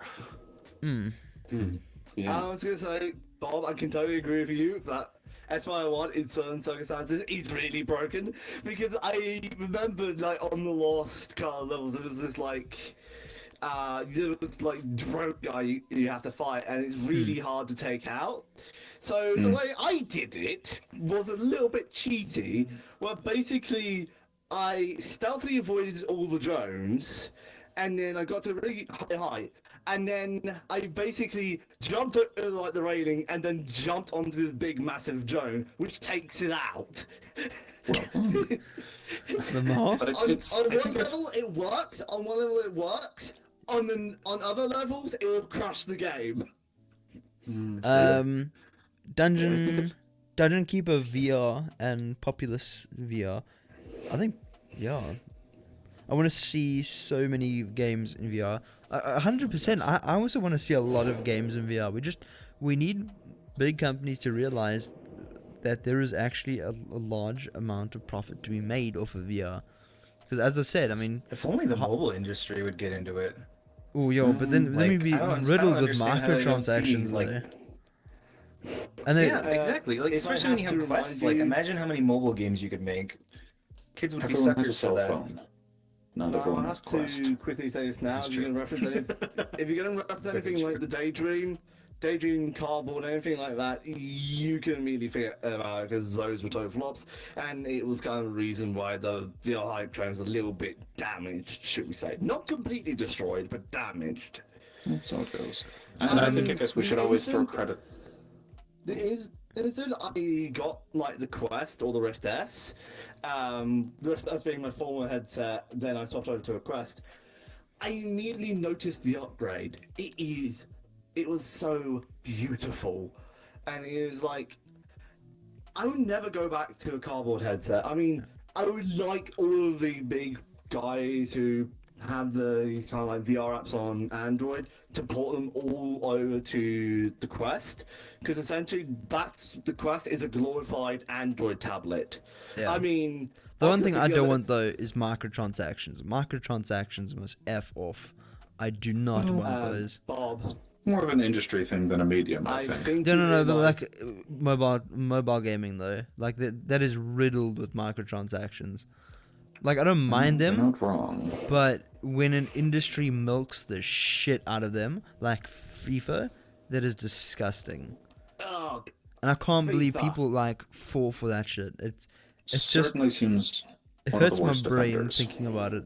Yeah. I was gonna say, Bob, I can totally agree with you that SY1 in certain circumstances is really broken because I remember like on the Lost car levels there was this like there was like drone guy you have to fight and it's really hard to take out. So the way I did it was a little bit cheaty, where basically I stealthily avoided all the drones, and then I got to really high height, and then I basically jumped over like the railing, and then jumped onto this big massive drone, which takes it out. The more? But On it's one I think it's level it works. On one level it works. On other levels it will crush the game. Dungeon Keeper VR and Populous VR. I think, yeah. I want to see so many games in VR. 100%. I also want to see a lot of games in VR. We need big companies to realize that there is actually a large amount of profit to be made off of VR. Because as I said, I mean, If only the mobile industry would get into it. oh yo, but then Like, we'd be I don't riddled with understand how they don't see, microtransactions, like- though. And then, Yeah, exactly. Like, if I especially when you have have to quests. remind Like, you- imagine how many mobile games you could make. Kids would be Everyone has a suckers for cell that. phone. Not I everyone has have Quest. to quickly say this now. is If you're going to reference if you're going to reference anything like the Daydream cardboard, anything like that, you can immediately forget about it because those were total flops, and it was kind of the reason why the VR hype train was a little bit damaged, should we say? Not completely destroyed, but damaged. That's how it goes. And I guess we should always throw credit. Instead, I got like the Quest or the Rift S. The Rift S being my former headset, then I swapped over to a Quest. I immediately noticed the upgrade. It was so beautiful, and it was like I would never go back to a cardboard headset. I mean, I would like all of the big guys who have the kind of like VR apps on Android to port them all over to the Quest, because essentially the Quest is a glorified Android tablet. Yeah. I mean, the one thing I obviously don't the- want though is microtransactions. Microtransactions must f off. I do not want those. Bob, More of an industry thing than a medium, I I think. think No, you no, no, but realise- like mobile gaming though, like that is riddled with microtransactions. Like I don't mind You're them, not wrong. but when an industry milks the shit out of them, like FIFA, that is disgusting. Oh, And I can't believe FIFA. people like fall for that shit. It's just Certainly seems it one of hurts the my worst brain offenders. thinking about it.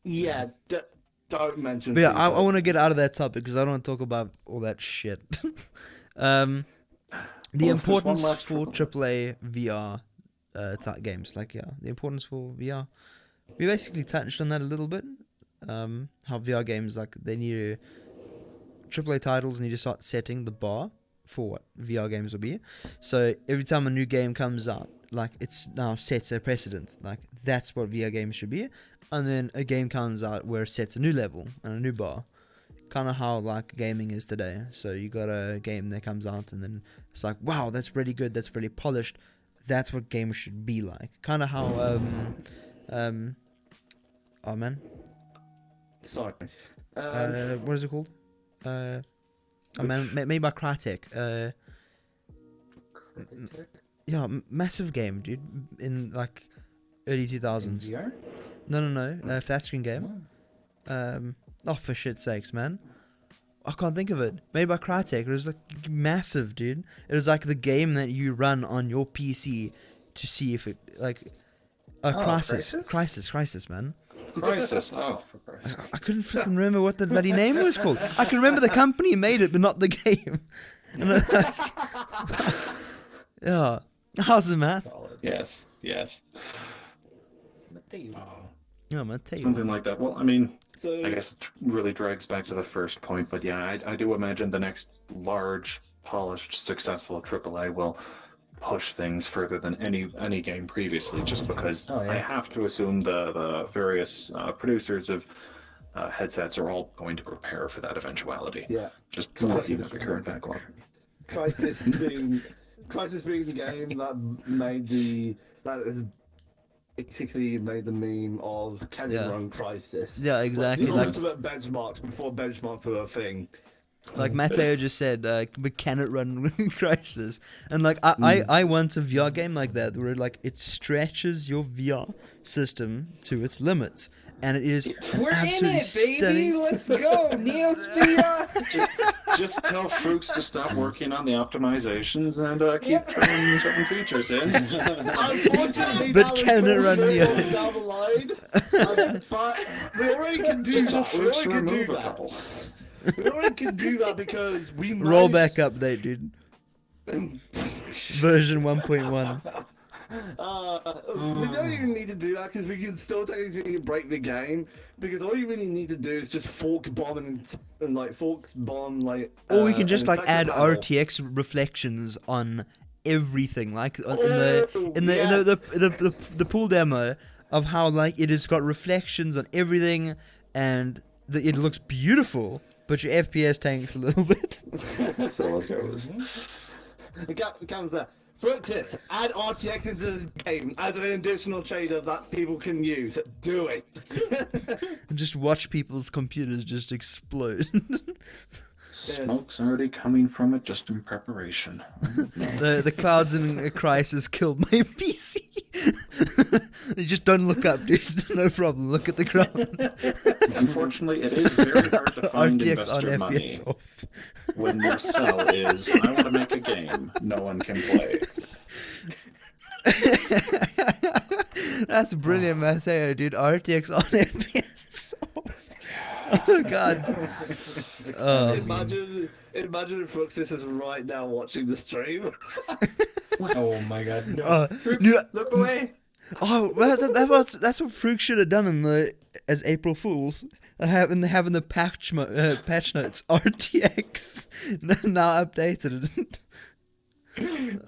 yeah, don't mention. But yeah, I FIFA. want to get out of that topic because I don't want to talk about all that shit. The Well, if there's one importance last for triple- AAA VR type games, like the importance for VR. We basically touched on that a little bit. How VR games they need to AAA titles need to start setting the bar for what VR games will be. So every time a new game comes out, it's now sets a precedent. That's what VR games should be. And then a game comes out where it sets a new level and a new bar. Kind of how gaming is today. So you got a game that comes out and then it's like, wow, that's really good, that's really polished. That's what games should be like. Kind of how oh man, Sorry. what is it called? Oh man, made by Crytek. Yeah, massive game, dude. In early 2000s. VR? No, flat screen game. Oh, for shit's sakes, man. I can't think of it. Made by Crytek. It was massive, dude. It was the game that you run on your PC to see if it Crisis, man. Crisis. Oh, for Christ's sake. I couldn't fucking remember what the bloody name was called. I can remember the company made it, but not the game. Yeah, how's the math? Solid. Yes. Yeah, man, tell you. Something like that. Well, I mean, So I guess it really drags back to the first point, but yeah, I do imagine the next large, polished, successful AAA will push things further than any game previously, just because Oh, yeah. I have to assume the various producers of headsets are all going to prepare for that eventuality. yeah, Just looking at the current backlog. Crisis being the game that has basically made the meme of can it Yeah. run Crisis? Yeah, exactly. The Like ultimate benchmarks before benchmarks were a thing. Matteo just said, but can it run Crisis? And I want a VR game like that where it stretches your VR system to its limits, and it is We're in absolutely it, baby. stunning. Let's go, NeosCast. Just tell Fruits to stop working on the optimizations and keep putting certain features in. Unfortunately, But that was can it so run far Neo? down the line. But we already can do Just tell that. We Fruits to already can do remove a that. couple. We already can do that because we Rollback managed- update, dude. Version 1.1. We don't even need to do that because we can still technically break the game. Because all you really need to do is just fork bomb and forks bomb Or we can just an effective add panel. RTX reflections on everything, in Oh, the pool demo of how it has got reflections on everything, and it looks beautiful, but your FPS tanks a little bit. So it goes. It comes there. Fructus, add RTX into the game as an additional trader that people can use. Do it. And just watch people's computers just explode. Smoke's already coming from it just in preparation. The clouds in a crisis killed my PC. You just don't look up, dude. No problem. Look at the ground. Unfortunately, it is very hard to find RTX on investor money FPS off. when your sell is, I want to make a game no one can play. That's brilliant, Maseo, dude. RTX on FPS off. Oh god. Imagine if Fructus is right now watching the stream. Oh my god. No. Look away. Oh, well, that's what Frug should have done as April Fools. Having the patch notes RTX now updated.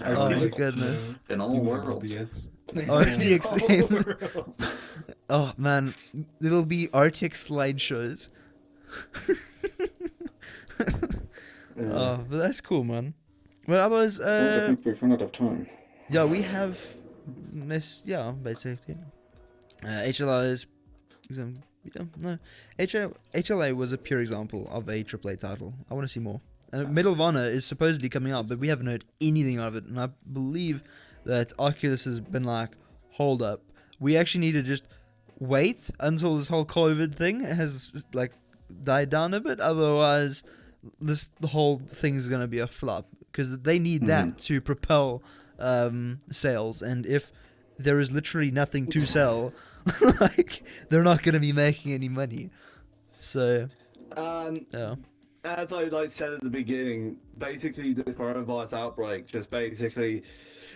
Oh my goodness. In all worlds. RTX games. Oh man, it'll be RTX slideshows. Oh, but that's cool, man. But otherwise, I think we've run out of time. yeah, we have this. Yeah, basically, HLA is. Yeah, no, HLA was a pure example of a AAA title. I want to see more. And Medal of Honor is supposedly coming out, but we haven't heard anything of it. And I believe that Oculus has been like, hold up, we actually need to just wait until this whole COVID thing has like died down a bit. Otherwise, the whole thing is going to be a flop because they need that to propel sales. And if there is literally nothing to sell, like they're not going to be making any money. So, yeah. As I said at the beginning, basically this coronavirus outbreak just basically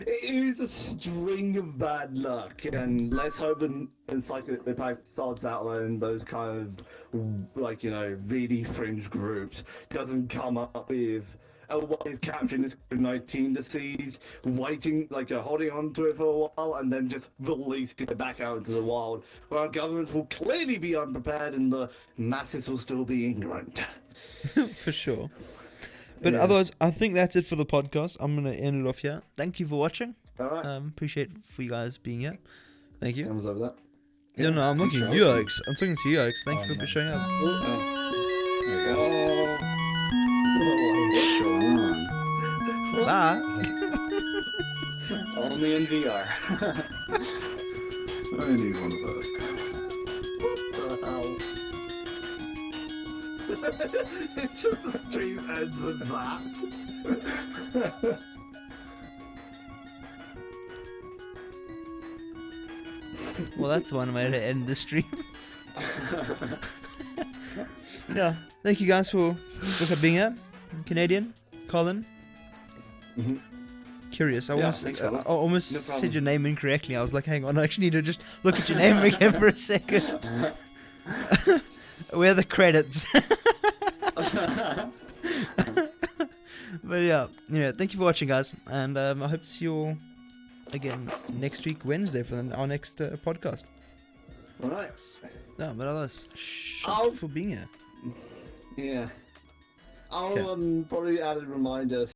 it is a string of bad luck, and let's hope the Psychopaths out there and those kind of really fringe groups doesn't come up with a way of capturing this COVID-19 disease, holding on to it for a while, and then just releasing it back out into the wild, where our governments will clearly be unprepared and the masses will still be ignorant. For sure. But otherwise, I think that's it for the podcast. I'm going to end it off here. Thank you for watching. All right. Appreciate for you guys being here. Thank you. Cameras over that. Yeah, no, I'm looking at you, Alex. I'm talking to you, Alex. Thank you for showing up. Bye. Only in VR. I need one of those. It's just the stream ends with that. Well, that's one way to end the stream. Yeah. Thank you guys for being here. Canadian, Colin. Curious. I almost thanks, fella. no said your name incorrectly. I was like, hang on, I actually need to just look at your name again for a second. Where are the credits? But yeah, thank you for watching, guys, and I hope to see you all again next week, Wednesday, for our next podcast. All right. No, but others, shut for being here. Yeah. I'll Okay. probably add a reminder.